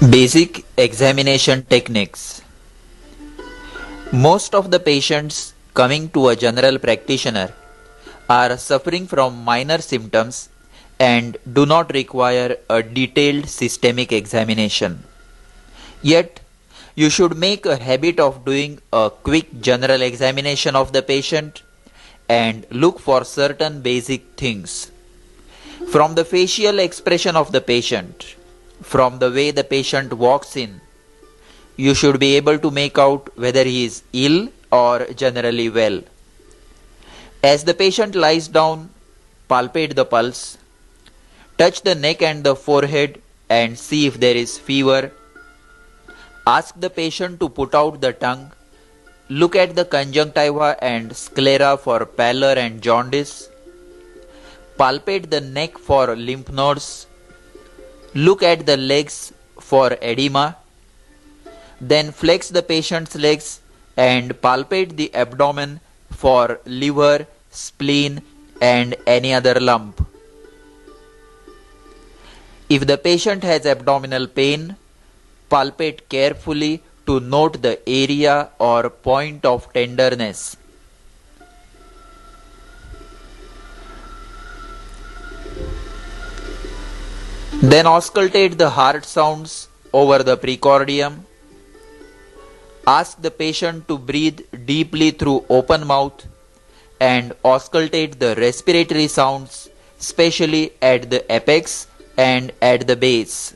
Basic examination techniques. Most of the patients coming to a general practitioner are suffering from minor symptoms and do not require a detailed systemic examination. Yet, you should make a habit of doing a quick general examination of the patient and look for certain basic things. From the facial expression of the patient, from the way the patient walks in, you should be able to make out whether he is ill or generally well. As the patient lies down, palpate the pulse, touch the neck and the forehead and see if there is fever. Ask the patient to put out the tongue. Look at the conjunctiva and sclera for pallor and jaundice. Palpate the neck for lymph nodes. Look at the legs for edema. Then flex the patient's legs and palpate the abdomen for liver, spleen and any other lump. If the patient has abdominal pain, palpate carefully to note the area or point of tenderness. Then auscultate the heart sounds over the precordium. Ask the patient to breathe deeply through open mouth and auscultate the respiratory sounds, especially at the apex and at the base.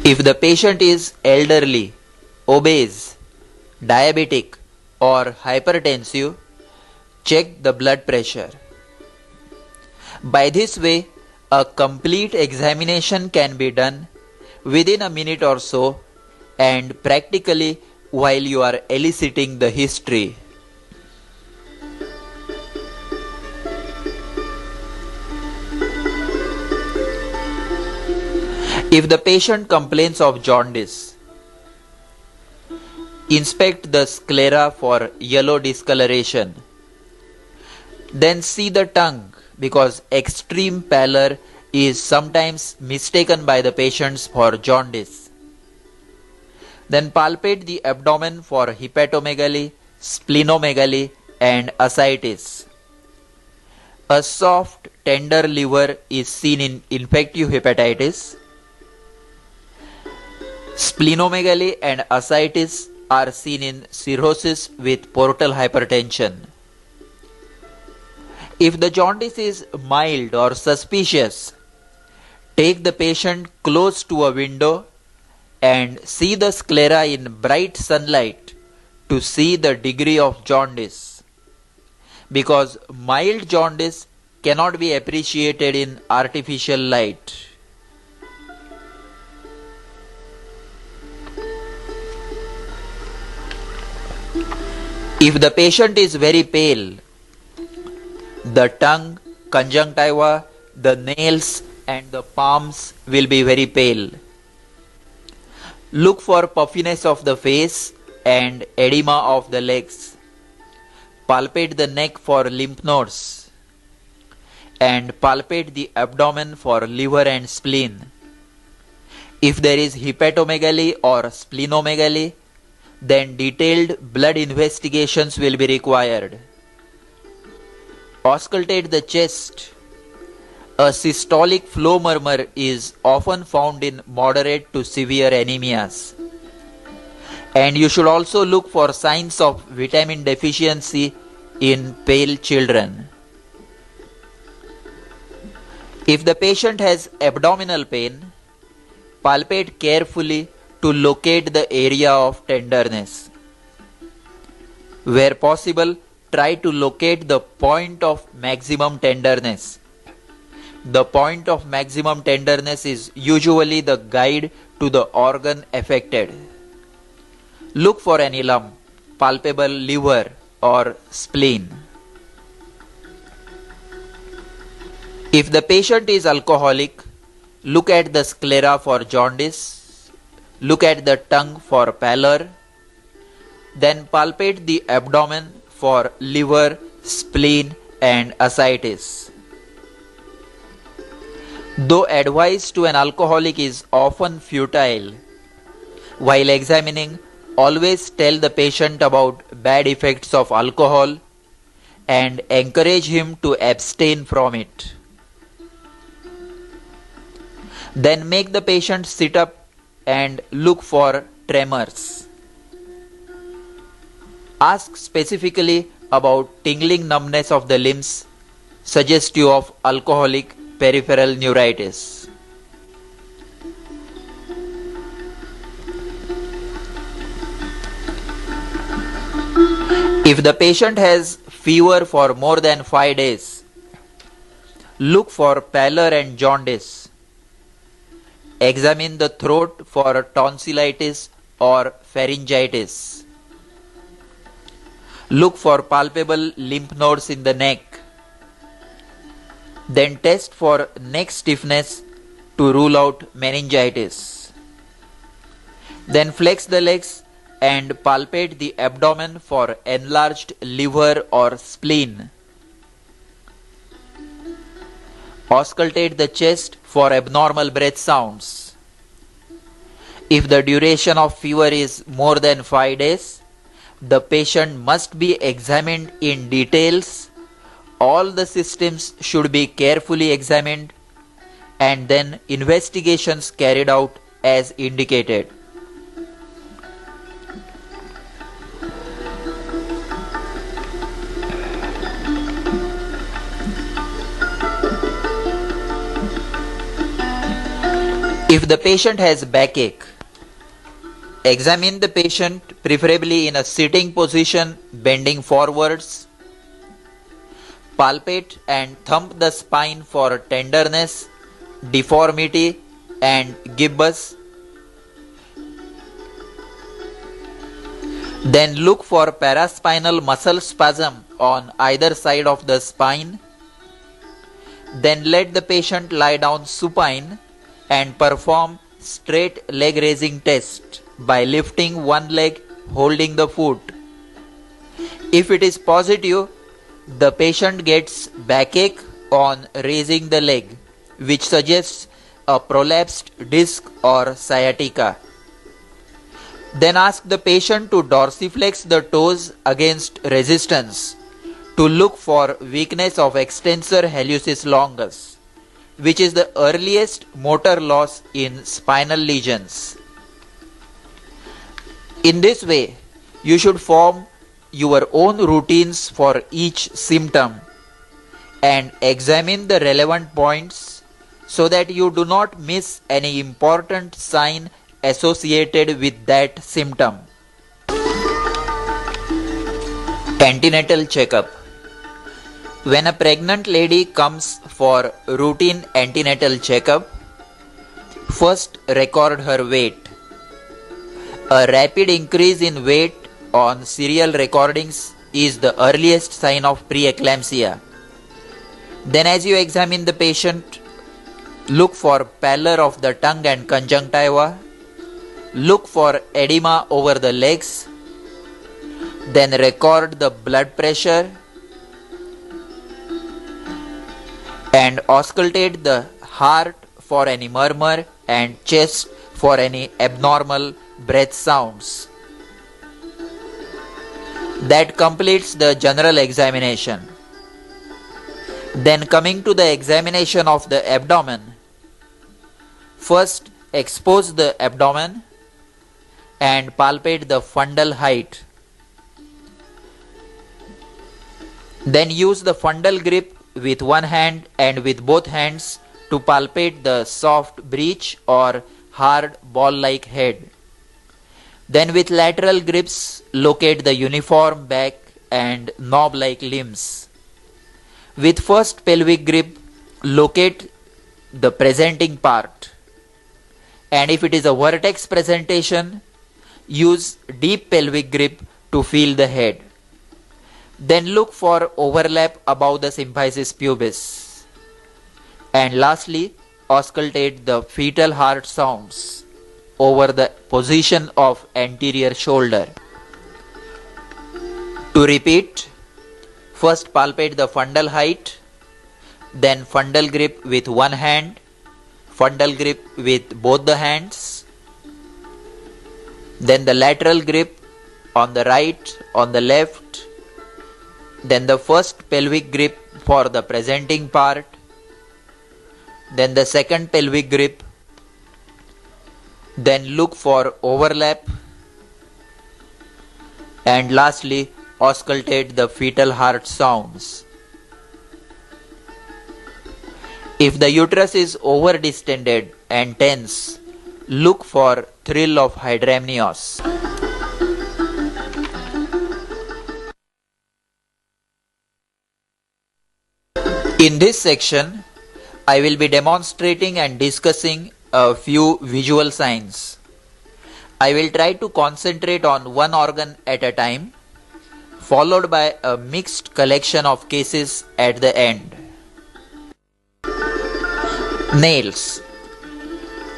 If the patient is elderly, obese, diabetic or hypertensive, check the blood pressure. By this way, a complete examination can be done within a minute or so and practically while you are eliciting the history. If the patient complains of jaundice, inspect the sclera for yellow discoloration. Then see the tongue, because extreme pallor is sometimes mistaken by the patients for jaundice. Then palpate the abdomen for hepatomegaly, splenomegaly and ascites. A soft, tender liver is seen in infective hepatitis. Splenomegaly and ascites are seen in cirrhosis with portal hypertension. If the jaundice is mild or suspicious, take the patient close to a window and see the sclera in bright sunlight to see the degree of jaundice, because mild jaundice cannot be appreciated in artificial light. If the patient is very pale, the tongue, conjunctiva, the nails and the palms will be very pale. Look for puffiness of the face and edema of the legs. Palpate the neck for lymph nodes and palpate the abdomen for liver and spleen. If there is hepatomegaly or splenomegaly, then detailed blood investigations will be required. Auscultate the chest. A systolic flow murmur is often found in moderate to severe anemias. And you should also look for signs of vitamin deficiency in pale children. If the patient has abdominal pain, palpate carefully to locate the area of tenderness. Where possible, try to locate the point of maximum tenderness. The point of maximum tenderness is usually the guide to the organ affected. Look for any lump, palpable liver or spleen. If the patient is alcoholic, look at the sclera for jaundice, look at the tongue for pallor, then palpate the abdomen for liver, spleen and ascites. Though advice to an alcoholic is often futile, while examining, always tell the patient about bad effects of alcohol and encourage him to abstain from it. Then make the patient sit up and look for tremors. Ask specifically about tingling numbness of the limbs, suggestive of alcoholic peripheral neuritis. If the patient has fever for more than 5 days, look for pallor and jaundice. Examine the throat for tonsillitis or pharyngitis. Look for palpable lymph nodes in the neck. Then test for neck stiffness to rule out meningitis. Then flex the legs and palpate the abdomen for enlarged liver or spleen. Auscultate the chest for abnormal breath sounds. If the duration of fever is more than 5 days, the patient must be examined in details. All the systems should be carefully examined and then investigations carried out as indicated. If the patient has backache, examine the patient preferably in a sitting position, bending forwards. Palpate and thump the spine for tenderness, deformity and gibbous. Then look for paraspinal muscle spasm on either side of the spine. Then let the patient lie down supine and perform straight leg raising test by lifting one leg, holding the foot. If it is positive, the patient gets backache on raising the leg, which suggests a prolapsed disc or sciatica. Then ask the patient to dorsiflex the toes against resistance to look for weakness of extensor hallucis longus, which is the earliest motor loss in spinal lesions. In this way, you should form your own routines for each symptom and examine the relevant points so that you do not miss any important sign associated with that symptom. Antenatal checkup. When a pregnant lady comes for routine antenatal checkup, first record her weight. A rapid increase in weight on serial recordings is the earliest sign of preeclampsia. Then as you examine the patient, look for pallor of the tongue and conjunctiva, look for edema over the legs, then record the blood pressure and auscultate the heart for any murmur and chest for any abnormal breath sounds. That completes the general examination. Then coming to the examination of the abdomen, first expose the abdomen and palpate the fundal height. Then use the fundal grip with one hand and with both hands to palpate the soft breech or hard ball-like head. Then with lateral grips, locate the uniform back and knob-like limbs. With first pelvic grip, locate the presenting part. And if it is a vertex presentation, use deep pelvic grip to feel the head. Then look for overlap above the symphysis pubis. And lastly, auscultate the fetal heart sounds over the position of anterior shoulder. To repeat, first palpate the fundal height, then fundal grip with one hand, fundal grip with both the hands, then the lateral grip on the right, on the left, then the first pelvic grip for the presenting part, then the second pelvic grip, then look for overlap, and lastly auscultate the fetal heart sounds. If the uterus is over distended and tense, look for thrill of hydramnios. In this section, I will be demonstrating and discussing a few visual signs. I will try to concentrate on one organ at a time, followed by a mixed collection of cases at the end. Nails.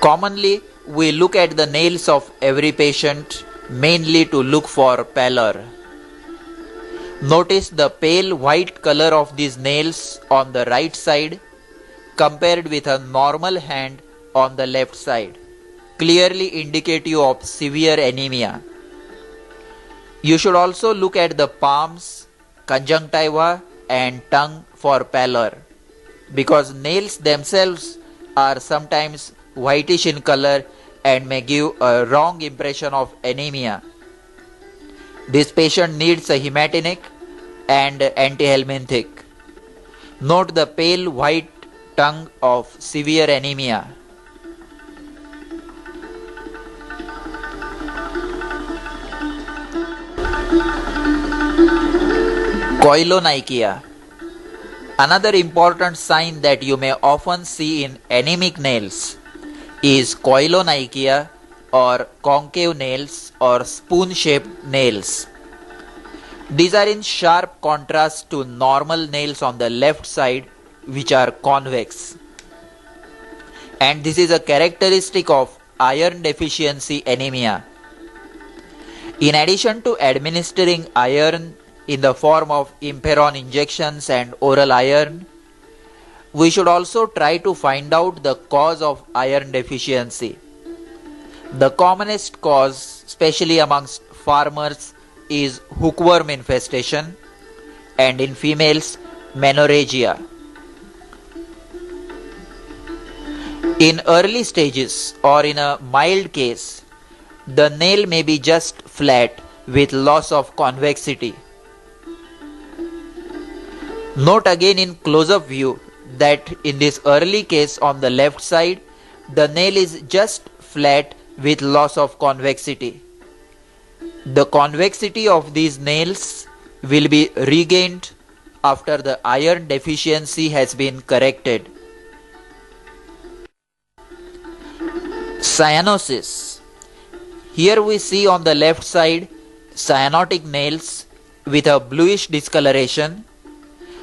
Commonly, we look at the nails of every patient mainly to look for pallor. Notice the pale white color of these nails on the right side compared with a normal hand on the left side, clearly indicative of severe anemia. You should also look at the palms, conjunctiva and tongue for pallor, because nails themselves are sometimes whitish in color and may give a wrong impression of anemia. This patient needs a hematinic and antihelminthic. Note the pale white tongue of severe anemia. Koilonychia. Another important sign that you may often see in anemic nails is koilonychia or concave nails or spoon-shaped nails. These are in sharp contrast to normal nails on the left side, which are convex. And this is a characteristic of iron deficiency anemia. In addition to administering iron in the form of Imperon injections and oral iron, we should also try to find out the cause of iron deficiency. The commonest cause, especially amongst farmers, is hookworm infestation, and in females, menorrhagia. In early stages or in a mild case, the nail may be just flat with loss of convexity. Note again in close-up view that in this early case on the left side, the nail is just flat with loss of convexity. The convexity of these nails will be regained after the iron deficiency has been corrected. Cyanosis. Here we see on the left side cyanotic nails with a bluish discoloration,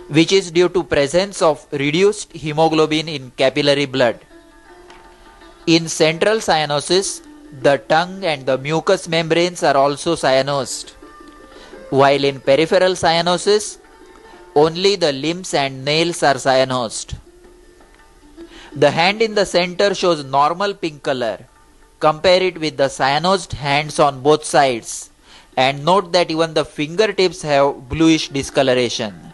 which is due to presence of reduced hemoglobin in capillary blood. In central cyanosis, the tongue and the mucous membranes are also cyanosed, while in peripheral cyanosis, only the limbs and nails are cyanosed. The hand in the center shows normal pink color. Compare it with the cyanosed hands on both sides, and note that even the fingertips have bluish discoloration.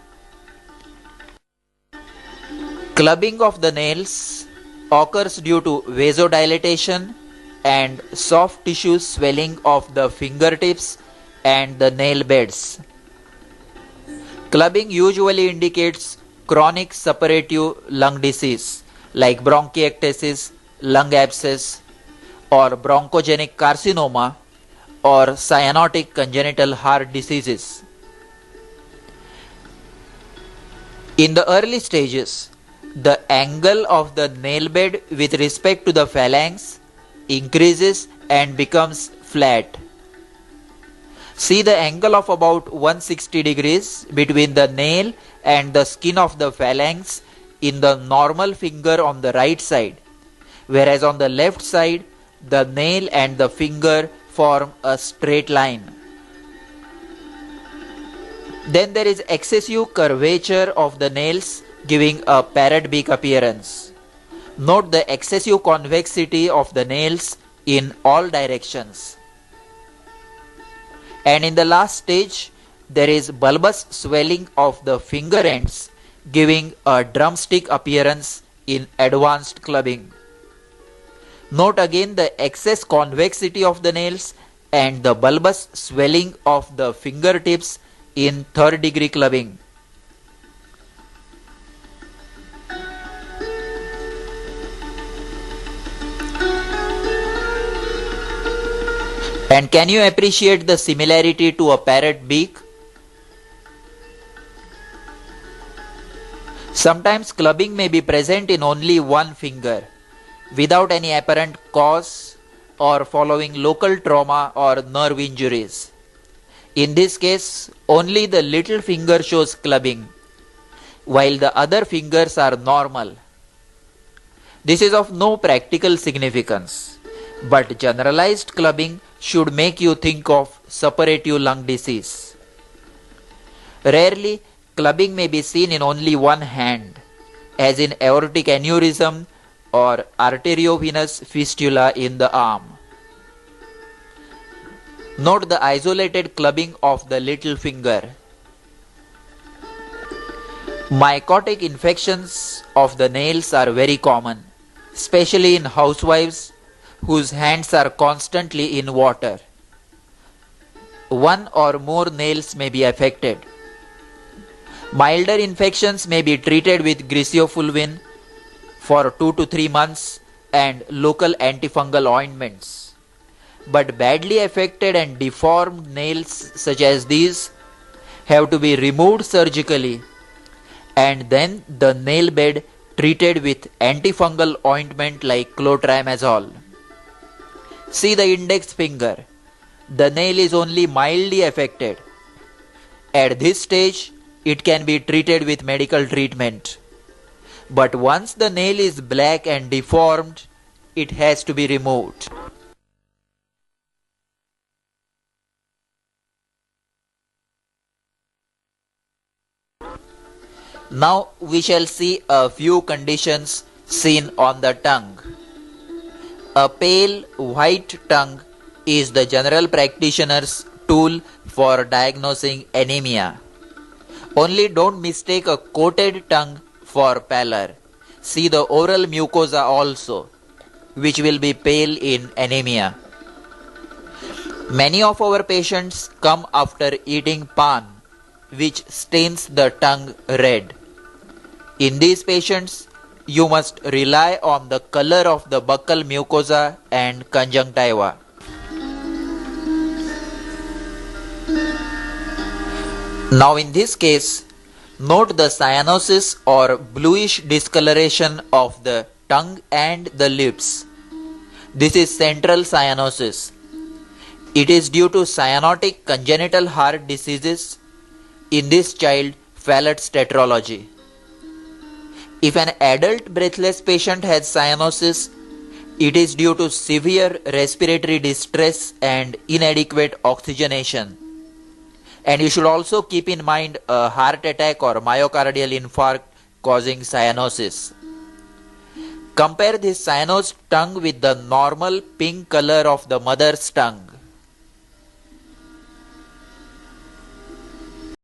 Clubbing of the nails occurs due to vasodilatation and soft tissue swelling of the fingertips and the nail beds. Clubbing usually indicates chronic suppurative lung disease like bronchiectasis, lung abscess, or bronchogenic carcinoma, or cyanotic congenital heart diseases. In the early stages, the angle of the nail bed with respect to the phalanx increases and becomes flat. See the angle of about 160 degrees between the nail and the skin of the phalanx in the normal finger on the right side, whereas on the left side, the nail and the finger form a straight line. Then there is excessive curvature of the nails, giving a parrot beak appearance. Note the excessive convexity of the nails in all directions. And in the last stage, there is bulbous swelling of the finger ends, giving a drumstick appearance in advanced clubbing. Note again the excess convexity of the nails and the bulbous swelling of the fingertips in third degree clubbing. And can you appreciate the similarity to a parrot beak? Sometimes clubbing may be present in only one finger, without any apparent cause or following local trauma or nerve injuries. In this case, only the little finger shows clubbing, while the other fingers are normal. This is of no practical significance, but generalized clubbing should make you think of suppurative lung disease. Rarely, clubbing may be seen in only one hand, as in aortic aneurysm or arteriovenous fistula in the arm. Note the isolated clubbing of the little finger. Mycotic infections of the nails are very common, especially in housewives whose hands are constantly in water. One or more nails may be affected. Milder infections may be treated with griseofulvin for 2 to 3 months and local antifungal ointments. But badly affected and deformed nails such as these have to be removed surgically and then the nail bed treated with antifungal ointment like clotrimazole. See the index finger. The nail is only mildly affected. At this stage, it can be treated with medical treatment. But once the nail is black and deformed, it has to be removed. Now we shall see a few conditions seen on the tongue. A pale white tongue is the general practitioner's tool for diagnosing anemia. Only don't mistake a coated tongue for pallor. See the oral mucosa also, which will be pale in anemia. Many of our patients come after eating pan, which stains the tongue red. In these patients, you must rely on the color of the buccal mucosa and conjunctiva. Now in this case, note the cyanosis or bluish discoloration of the tongue and the lips. This is central cyanosis. It is due to cyanotic congenital heart diseases, in this child Fallott's tetralogy. If an adult breathless patient has cyanosis, it is due to severe respiratory distress and inadequate oxygenation. And you should also keep in mind a heart attack or myocardial infarct causing cyanosis. Compare this cyanosed tongue with the normal pink color of the mother's tongue.